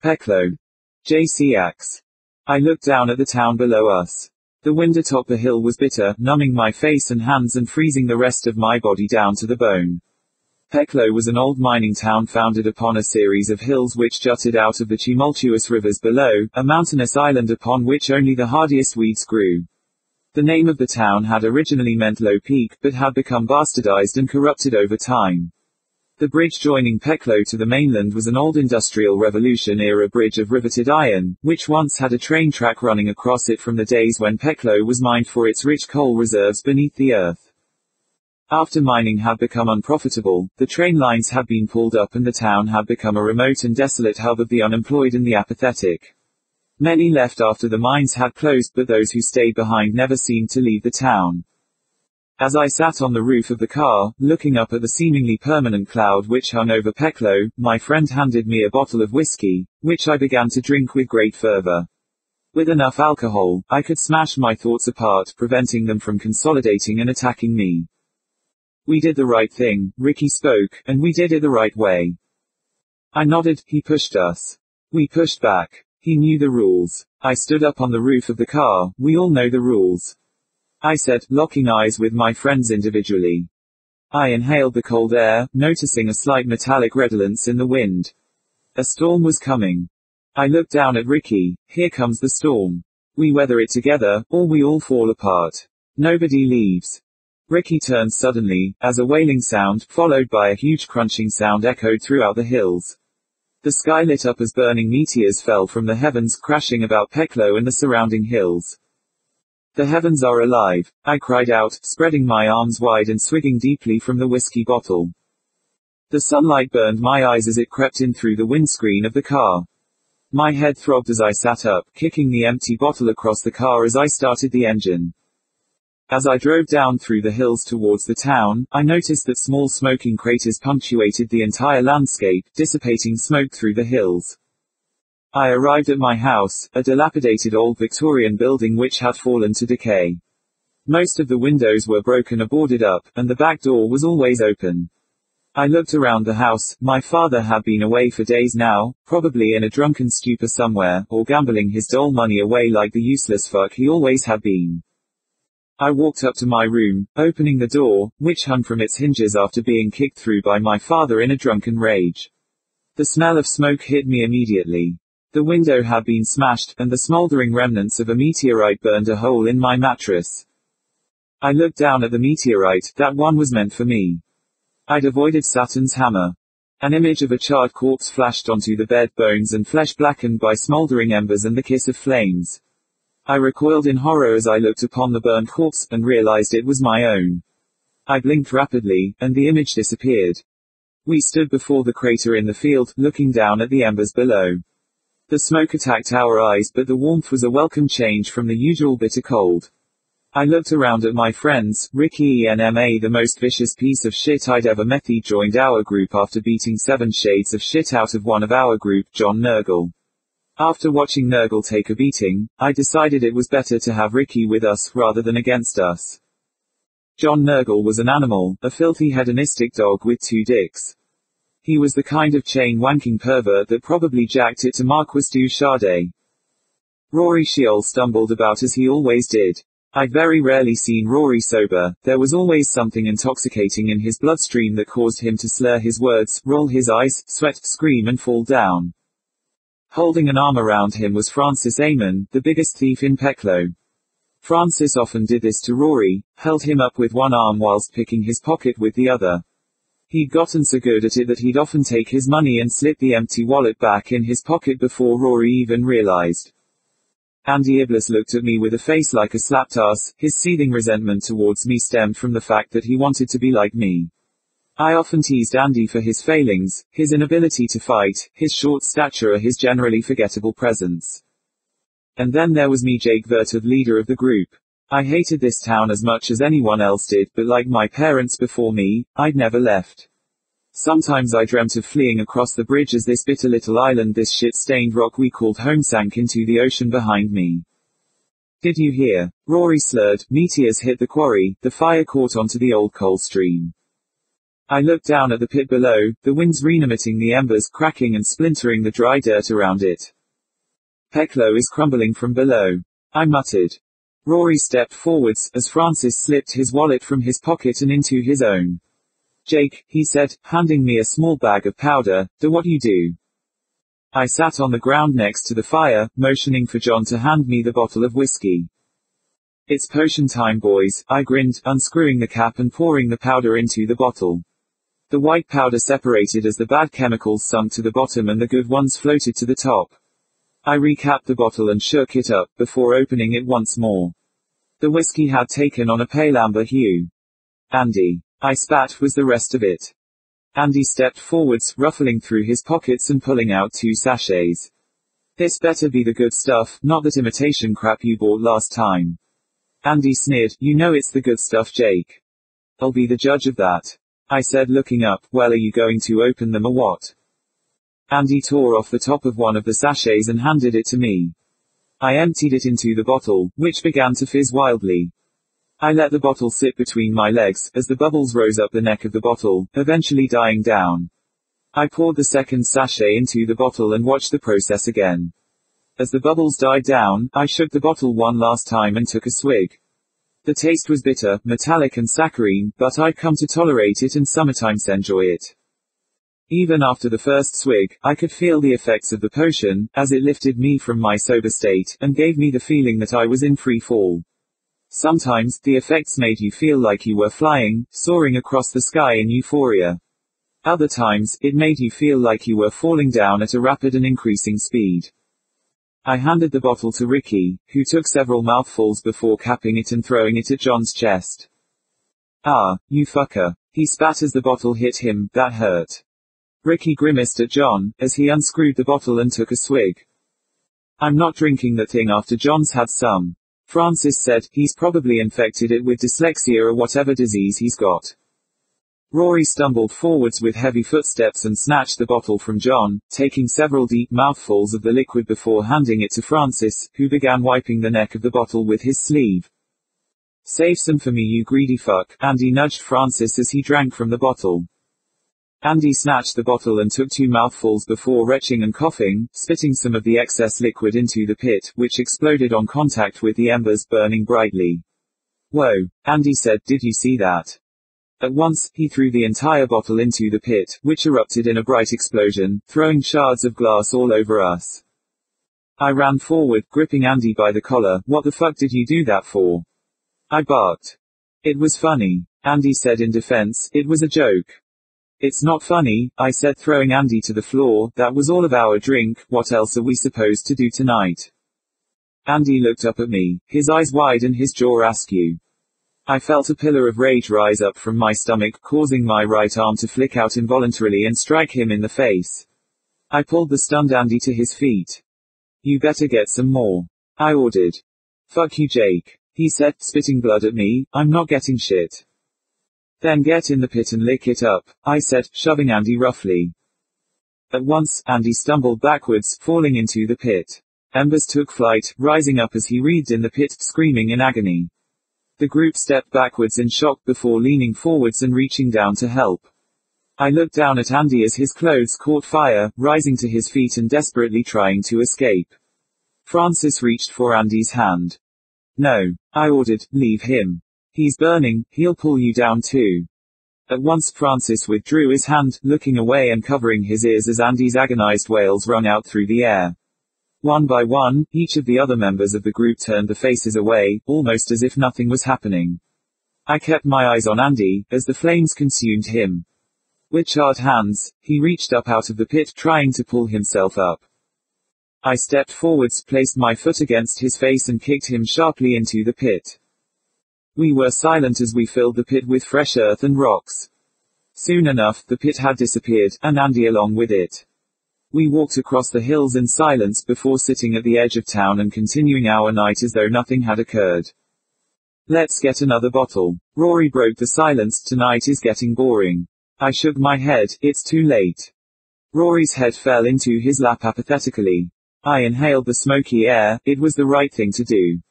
Peklo. J.C. Axe. I looked down at the town below us. The wind atop the hill was bitter, numbing my face and hands and freezing the rest of my body down to the bone. Peklo was an old mining town founded upon a series of hills which jutted out of the tumultuous rivers below, a mountainous island upon which only the hardiest weeds grew. The name of the town had originally meant Low Peak, but had become bastardized and corrupted over time. The bridge joining Peklo to the mainland was an old Industrial Revolution-era bridge of riveted iron, which once had a train track running across it from the days when Peklo was mined for its rich coal reserves beneath the earth. After mining had become unprofitable, the train lines had been pulled up and the town had become a remote and desolate hub of the unemployed and the apathetic. Many left after the mines had closed, but those who stayed behind never seemed to leave the town. As I sat on the roof of the car, looking up at the seemingly permanent cloud which hung over Peklo, my friend handed me a bottle of whiskey, which I began to drink with great fervor. With enough alcohol, I could smash my thoughts apart, preventing them from consolidating and attacking me. We did the right thing, Ricky spoke, and we did it the right way. I nodded. He pushed us. We pushed back. He knew the rules. I stood up on the roof of the car. We all know the rules. I said, locking eyes with my friends individually. I inhaled the cold air, noticing a slight metallic redolence in the wind. A storm was coming. I looked down at Ricky. Here comes the storm. We weather it together, or we all fall apart. Nobody leaves. Ricky turned suddenly, as a wailing sound, followed by a huge crunching sound echoed throughout the hills. The sky lit up as burning meteors fell from the heavens, crashing about Peklo and the surrounding hills. The heavens are alive, I cried out, spreading my arms wide and swigging deeply from the whiskey bottle. The sunlight burned my eyes as it crept in through the windscreen of the car. My head throbbed as I sat up, kicking the empty bottle across the car as I started the engine. As I drove down through the hills towards the town, I noticed that small smoking craters punctuated the entire landscape, dissipating smoke through the hills. I arrived at my house, a dilapidated old Victorian building which had fallen to decay. Most of the windows were broken or boarded up, and the back door was always open. I looked around the house. My father had been away for days now, probably in a drunken stupor somewhere, or gambling his dole money away like the useless fuck he always had been. I walked up to my room, opening the door, which hung from its hinges after being kicked through by my father in a drunken rage. The smell of smoke hit me immediately. The window had been smashed, and the smoldering remnants of a meteorite burned a hole in my mattress. I looked down at the meteorite. That one was meant for me. I'd avoided Saturn's hammer. An image of a charred corpse flashed onto the bed, bones and flesh blackened by smoldering embers and the kiss of flames. I recoiled in horror as I looked upon the burned corpse, and realized it was my own. I blinked rapidly, and the image disappeared. We stood before the crater in the field, looking down at the embers below. The smoke attacked our eyes, but the warmth was a welcome change from the usual bitter cold. I looked around at my friends. Ricky Enma, the most vicious piece of shit I'd ever met, he joined our group after beating 7 shades of shit out of one of our group, John Nurgle. After watching Nurgle take a beating, I decided it was better to have Ricky with us, rather than against us. John Nurgle was an animal, a filthy hedonistic dog with 2 dicks. He was the kind of chain-wanking pervert that probably jacked it to Marquis du Chardé. Rory Sheol stumbled about as he always did. I'd very rarely seen Rory sober. There was always something intoxicating in his bloodstream that caused him to slur his words, roll his eyes, sweat, scream and fall down. Holding an arm around him was Francis Amon, the biggest thief in Peklo. Francis often did this to Rory, held him up with one arm whilst picking his pocket with the other. He'd gotten so good at it that he'd often take his money and slip the empty wallet back in his pocket before Rory even realized. Andy Iblis looked at me with a face like a slapped ass. His seething resentment towards me stemmed from the fact that he wanted to be like me. I often teased Andy for his failings, his inability to fight, his short stature or his generally forgettable presence. And then there was me, Jake Vertov, leader of the group. I hated this town as much as anyone else did, but like my parents before me, I'd never left. Sometimes I dreamt of fleeing across the bridge as this bitter little island, this shit-stained rock we called home, sank into the ocean behind me. Did you hear? Rory slurred. Meteors hit the quarry, the fire caught onto the old coal stream. I looked down at the pit below, the winds reanimating the embers, cracking and splintering the dry dirt around it. Peclo is crumbling from below, I muttered. Rory stepped forwards, as Francis slipped his wallet from his pocket and into his own. Jake, he said, handing me a small bag of powder, do what you do. I sat on the ground next to the fire, motioning for John to hand me the bottle of whiskey. It's potion time, boys, I grinned, unscrewing the cap and pouring the powder into the bottle. The white powder separated as the bad chemicals sunk to the bottom and the good ones floated to the top. I recapped the bottle and shook it up, before opening it once more. The whiskey had taken on a pale amber hue. Andy, I spat, was the rest of it. Andy stepped forwards, ruffling through his pockets and pulling out 2 sachets. This better be the good stuff, not that imitation crap you bought last time. Andy sneered, you know it's the good stuff, Jake. I'll be the judge of that. I said, looking up, well, are you going to open them or what? Andy tore off the top of one of the sachets and handed it to me. I emptied it into the bottle, which began to fizz wildly. I let the bottle sit between my legs, as the bubbles rose up the neck of the bottle, eventually dying down. I poured the second sachet into the bottle and watched the process again. As the bubbles died down, I shook the bottle one last time and took a swig. The taste was bitter, metallic and saccharine, but I'd come to tolerate it and sometimes enjoy it. Even after the first swig, I could feel the effects of the potion, as it lifted me from my sober state, and gave me the feeling that I was in free fall. Sometimes, the effects made you feel like you were flying, soaring across the sky in euphoria. Other times, it made you feel like you were falling down at a rapid and increasing speed. I handed the bottle to Ricky, who took several mouthfuls before capping it and throwing it at John's chest. Ah, you fucker. He spat as the bottle hit him, that hurt. Ricky grimaced at John, as he unscrewed the bottle and took a swig. I'm not drinking that thing after John's had some. Francis said, he's probably infected it with dyslexia or whatever disease he's got. Rory stumbled forwards with heavy footsteps and snatched the bottle from John, taking several deep mouthfuls of the liquid before handing it to Francis, who began wiping the neck of the bottle with his sleeve. Save some for me, you greedy fuck, Andy nudged Francis as he drank from the bottle. Andy snatched the bottle and took 2 mouthfuls before retching and coughing, spitting some of the excess liquid into the pit, which exploded on contact with the embers, burning brightly. Whoa, Andy said, did you see that? At once, he threw the entire bottle into the pit, which erupted in a bright explosion, throwing shards of glass all over us. I ran forward, gripping Andy by the collar. What the fuck did you do that for? I barked. It was funny, Andy said in defense, it was a joke. It's not funny, I said, throwing Andy to the floor. That was all of our drink, what else are we supposed to do tonight? Andy looked up at me, his eyes wide and his jaw askew. I felt a pillar of rage rise up from my stomach, causing my right arm to flick out involuntarily and strike him in the face. I pulled the stunned Andy to his feet. You better get some more, I ordered. Fuck you, Jake, he said, spitting blood at me. I'm not getting shit. Then get in the pit and lick it up, I said, shoving Andy roughly. At once, Andy stumbled backwards, falling into the pit. Embers took flight, rising up as he writhed in the pit, screaming in agony. The group stepped backwards in shock before leaning forwards and reaching down to help. I looked down at Andy as his clothes caught fire, rising to his feet and desperately trying to escape. Francis reached for Andy's hand. No, I ordered, leave him. He's burning, he'll pull you down too. At once Francis withdrew his hand, looking away and covering his ears as Andy's agonized wails rung out through the air. One by one, each of the other members of the group turned their faces away, almost as if nothing was happening. I kept my eyes on Andy, as the flames consumed him. With charred hands, he reached up out of the pit, trying to pull himself up. I stepped forwards, placed my foot against his face and kicked him sharply into the pit. We were silent as we filled the pit with fresh earth and rocks. Soon enough, the pit had disappeared, and Andy along with it. We walked across the hills in silence before sitting at the edge of town and continuing our night as though nothing had occurred. Let's get another bottle. Rory broke the silence. Tonight is getting boring. I shook my head. It's too late. Rory's head fell into his lap apathetically. I inhaled the smoky air. It was the right thing to do.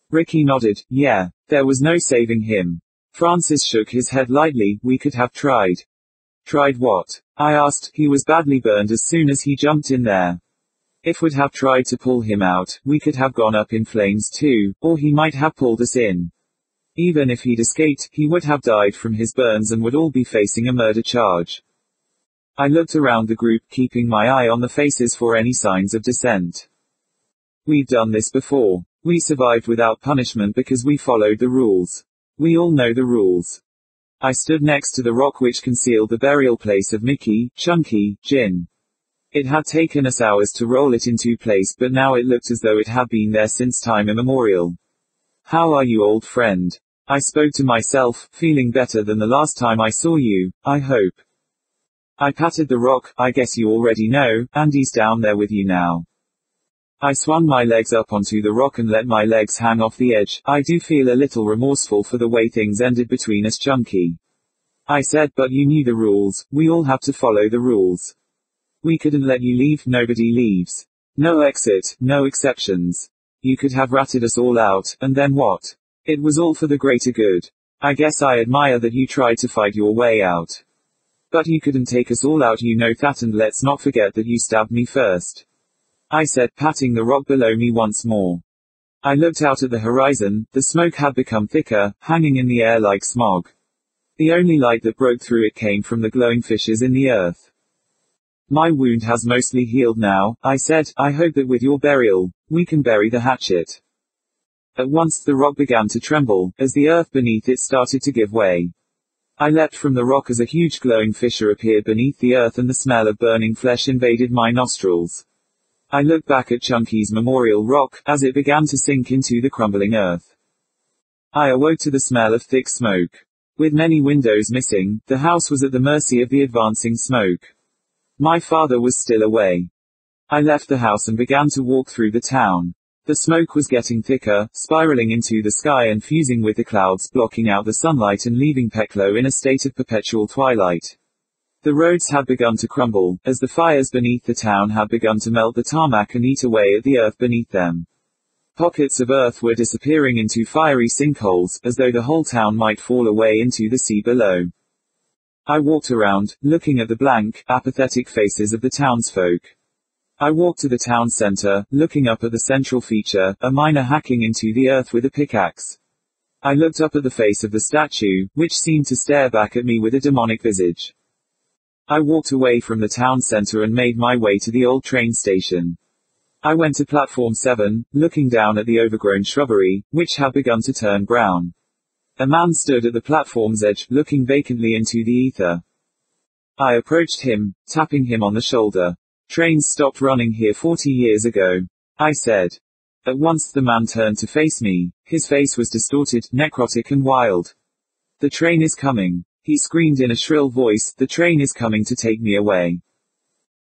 Ricky nodded. Yeah. There was no saving him. Francis shook his head lightly. We could have tried. Tried what? I asked. He was badly burned as soon as he jumped in there. If we'd have tried to pull him out, we could have gone up in flames too, or he might have pulled us in. Even if he'd escaped, he would have died from his burns and would all be facing a murder charge. I looked around the group, keeping my eye on the faces for any signs of dissent. We've done this before. We survived without punishment because we followed the rules. We all know the rules. I stood next to the rock which concealed the burial place of Mickey, Chunky, Jin. It had taken us hours to roll it into place, but now it looked as though it had been there since time immemorial. How are you, old friend? I spoke to myself, feeling better than the last time I saw you, I hope. I patted the rock. I guess you already know, Andy's down there with you now. I swung my legs up onto the rock and let my legs hang off the edge. I do feel a little remorseful for the way things ended between us, Chunky. I said, but you knew the rules. We all have to follow the rules. We couldn't let you leave. Nobody leaves. No exit, no exceptions. You could have ratted us all out, and then what? It was all for the greater good. I guess I admire that you tried to fight your way out. But you couldn't take us all out, you know that, and let's not forget that you stabbed me first. I said, patting the rock below me once more. I looked out at the horizon. The smoke had become thicker, hanging in the air like smog. The only light that broke through it came from the glowing fissures in the earth. My wound has mostly healed now, I said. I hope that with your burial, we can bury the hatchet. At once the rock began to tremble, as the earth beneath it started to give way. I leapt from the rock as a huge glowing fissure appeared beneath the earth and the smell of burning flesh invaded my nostrils. I looked back at Chunky's memorial rock, as it began to sink into the crumbling earth. I awoke to the smell of thick smoke. With many windows missing, the house was at the mercy of the advancing smoke. My father was still away. I left the house and began to walk through the town. The smoke was getting thicker, spiraling into the sky and fusing with the clouds, blocking out the sunlight and leaving Peklo in a state of perpetual twilight. The roads had begun to crumble, as the fires beneath the town had begun to melt the tarmac and eat away at the earth beneath them. Pockets of earth were disappearing into fiery sinkholes, as though the whole town might fall away into the sea below. I walked around, looking at the blank, apathetic faces of the townsfolk. I walked to the town center, looking up at the central feature, a miner hacking into the earth with a pickaxe. I looked up at the face of the statue, which seemed to stare back at me with a demonic visage. I walked away from the town center and made my way to the old train station. I went to platform 7, looking down at the overgrown shrubbery, which had begun to turn brown. A man stood at the platform's edge, looking vacantly into the ether. I approached him, tapping him on the shoulder. Trains stopped running here 40 years ago, I said. At once the man turned to face me. His face was distorted, necrotic and wild. The train is coming. He screamed in a shrill voice, the train is coming to take me away.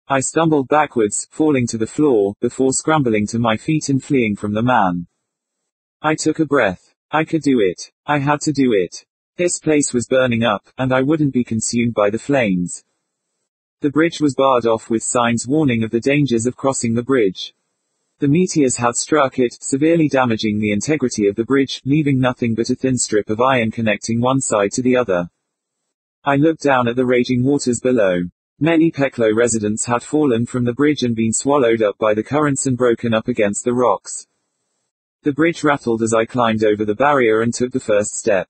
I stumbled backwards, falling to the floor, before scrambling to my feet and fleeing from the man. I took a breath. I could do it. I had to do it. This place was burning up, and I wouldn't be consumed by the flames. The bridge was barred off with signs warning of the dangers of crossing the bridge. The meteors had struck it, severely damaging the integrity of the bridge, leaving nothing but a thin strip of iron connecting one side to the other. I looked down at the raging waters below. Many Peklo residents had fallen from the bridge and been swallowed up by the currents and broken up against the rocks. The bridge rattled as I climbed over the barrier and took the first step.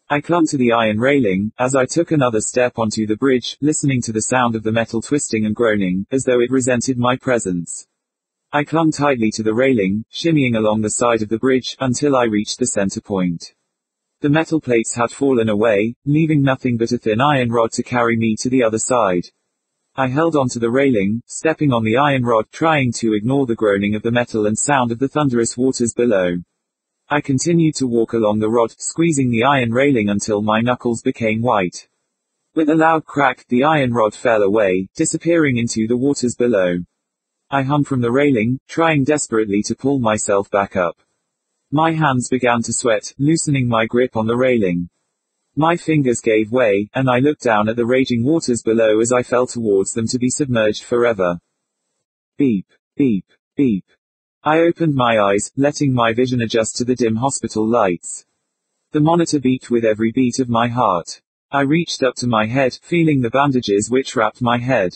I clung to the iron railing, as I took another step onto the bridge, listening to the sound of the metal twisting and groaning, as though it resented my presence. I clung tightly to the railing, shimmying along the side of the bridge, until I reached the center point. The metal plates had fallen away, leaving nothing but a thin iron rod to carry me to the other side. I held onto the railing, stepping on the iron rod, trying to ignore the groaning of the metal and sound of the thunderous waters below. I continued to walk along the rod, squeezing the iron railing until my knuckles became white. With a loud crack, the iron rod fell away, disappearing into the waters below. I hung from the railing, trying desperately to pull myself back up. My hands began to sweat, loosening my grip on the railing. My fingers gave way, and I looked down at the raging waters below as I fell towards them to be submerged forever. Beep, beep, beep. I opened my eyes, letting my vision adjust to the dim hospital lights. The monitor beeped with every beat of my heart. I reached up to my head, feeling the bandages which wrapped my head.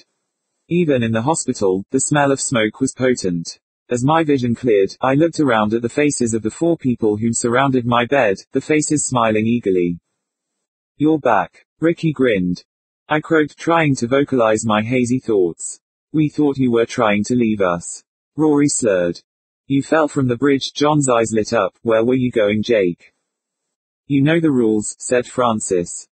Even in the hospital, the smell of smoke was potent. As my vision cleared, I looked around at the faces of the 4 people who surrounded my bed, the faces smiling eagerly. "You're back." Ricky grinned. I croaked, trying to vocalize my hazy thoughts. "We thought you were trying to leave us." Rory slurred. "You fell from the bridge." John's eyes lit up. "Where were you going, Jake?" "You know the rules," said Francis.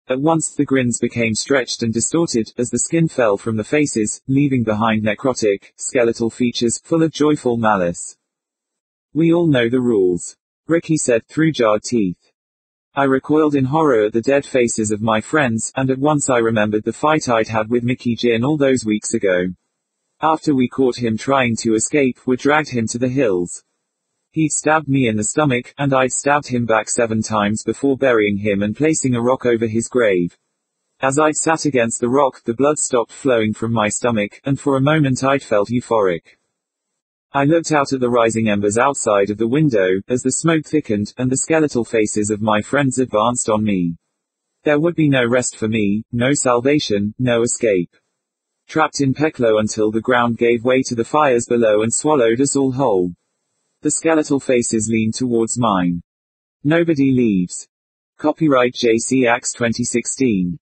At once the grins became stretched and distorted, as the skin fell from the faces, leaving behind necrotic, skeletal features, full of joyful malice. "We all know the rules," Ricky said through jarred teeth. I recoiled in horror at the dead faces of my friends, and at once I remembered the fight I'd had with Mickey Jin all those weeks ago. After we caught him trying to escape, we dragged him to the hills. He'd stabbed me in the stomach, and I'd stabbed him back 7 times before burying him and placing a rock over his grave. As I'd sat against the rock, the blood stopped flowing from my stomach, and for a moment I'd felt euphoric. I looked out at the rising embers outside of the window, as the smoke thickened, and the skeletal faces of my friends advanced on me. There would be no rest for me, no salvation, no escape. Trapped in Peklo until the ground gave way to the fires below and swallowed us all whole. The skeletal faces leaned towards mine. Nobody leaves. Copyright JC Axe 2016.